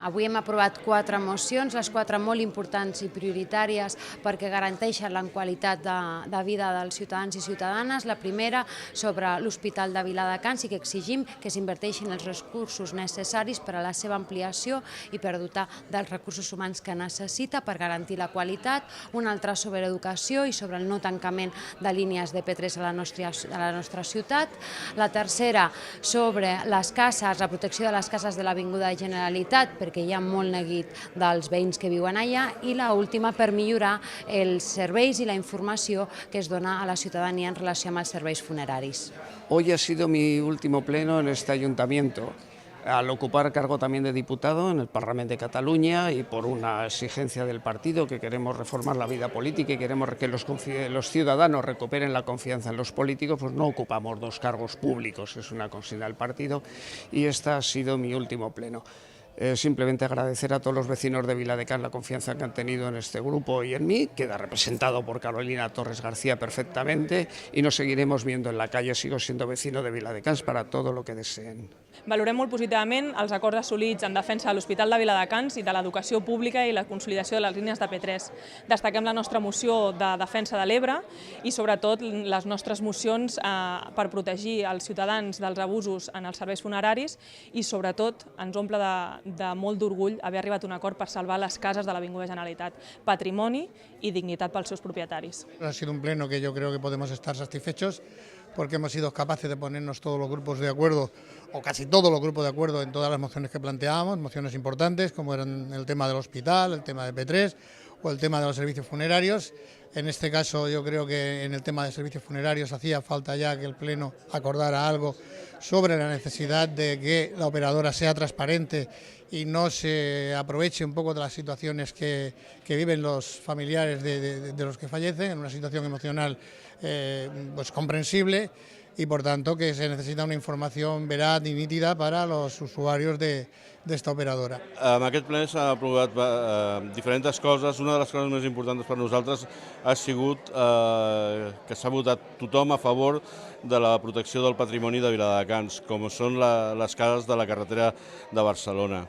Avui hem aprovat 4 mocions, les 4 molt importants i prioritàries perquè garanteixen la qualitat de vida dels ciutadans i ciutadanes. La primera, sobre l'Hospital de Viladecans, i que exigim que s'inverteixin els recursos necessaris per a la seva ampliació i per dotar dels recursos humans que necessita per garantir la qualitat. Una altra sobre educació i sobre el no tancament de línies de P3 a la nostra ciutat. La tercera, sobre les cases, la protecció de les cases de l'Avinguda Generalitat, perquè hi ha molt neguit dels veïns que viuen allà, i l'última per millorar els serveis i la informació que es dona a la ciutadania en relació amb els serveis funeraris. Hoy ha sido mi último pleno en este ayuntamiento, al ocupar cargo también de diputado en el Parlamento de Cataluña y por una exigencia del partido que queremos reformar la vida política y queremos que los ciudadanos recuperen la confianza en los políticos, pues no ocupamos 2 cargos públicos, es una consigna del partido, y este ha sido mi último pleno. Simplemente agradecer a todos los vecinos de Viladecans la confianza que han tenido en este grupo y en mí. Queda representado por Carolina Torres García perfectamente y nos seguiremos viendo en la calle. Sigo siendo vecino de Viladecans para todo lo que deseen. Valorem molt positivament els acords assolits en defensa de l'Hospital de Viladecans i de l'educació pública i la consolidació de les línies de P3. Destaquem la nostra moció de defensa de l'Ebre i sobretot les nostres mocions per protegir els ciutadans dels abusos en els serveis funeraris i sobretot ens omple de molt d'orgull haver arribat a un acord per salvar les cases de l'Avinguda Generalitat, patrimoni i dignitat pels seus propietaris. Ha sido un pleno que yo creo que podemos estar satisfechos porque hemos sido capaces de ponernos todos los grupos de acuerdo, o casi todos los grupos de acuerdo en todas las mociones que planteábamos, mociones importantes como eran el tema del hospital, el tema de P3 o el tema de los servicios funerarios. En este caso yo creo que en el tema de servicios funerarios hacía falta ya que el Pleno acordara algo sobre la necesidad de que la operadora sea transparente y no se aproveche un poco de las situaciones que viven los familiares de los que fallecen, en una situación emocional pues comprensible, y por tanto que se necesita una información veraz y nítida para los usuarios de esta operadora. En aquest ple s'han aprovat diferents coses. Una de les coses més importants per nosaltres ha sigut que s'ha votat tothom a favor de la protecció del patrimoni de Viladecans, com són les cases de la carretera de Barcelona.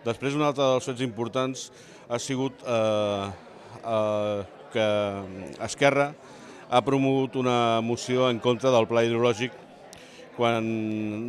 Després, un altre dels fets importants ha sigut que Esquerra ha promogut una moció en contra del pla hidrològic quan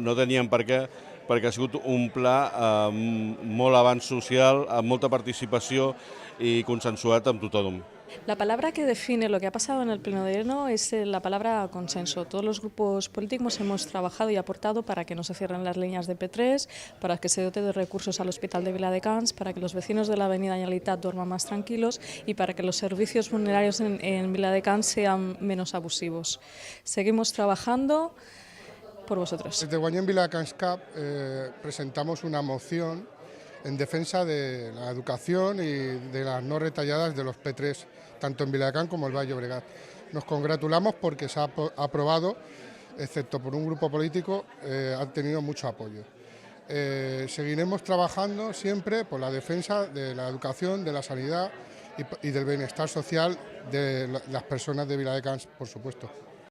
no teníem per què, perquè ha sigut un pla molt avanç social, amb molta participació y consensuat amb tothom. La palabra que define lo que ha pasado en el Pleno de Lleno es la palabra consenso. Todos los grupos políticos hemos trabajado y aportado para que no se cierren las líneas de P3, para que se dote de recursos al Hospital de Viladecans, para que los vecinos de la Avenida Generalitat duerman más tranquilos y para que los servicios funerarios en Viladecans sean menos abusivos. Seguimos trabajando por vosotros. Desde Guanyem Viladecans Cap presentamos una moción en defensa de la educación y de las no retalladas de los P3, tanto en Viladecans como en el Baix Llobregat. Nos congratulamos porque se ha aprobado, excepto por un grupo político, ha tenido mucho apoyo. Seguiremos trabajando siempre por la defensa de la educación, de la sanidad y del bienestar social de las personas de Viladecans, por supuesto.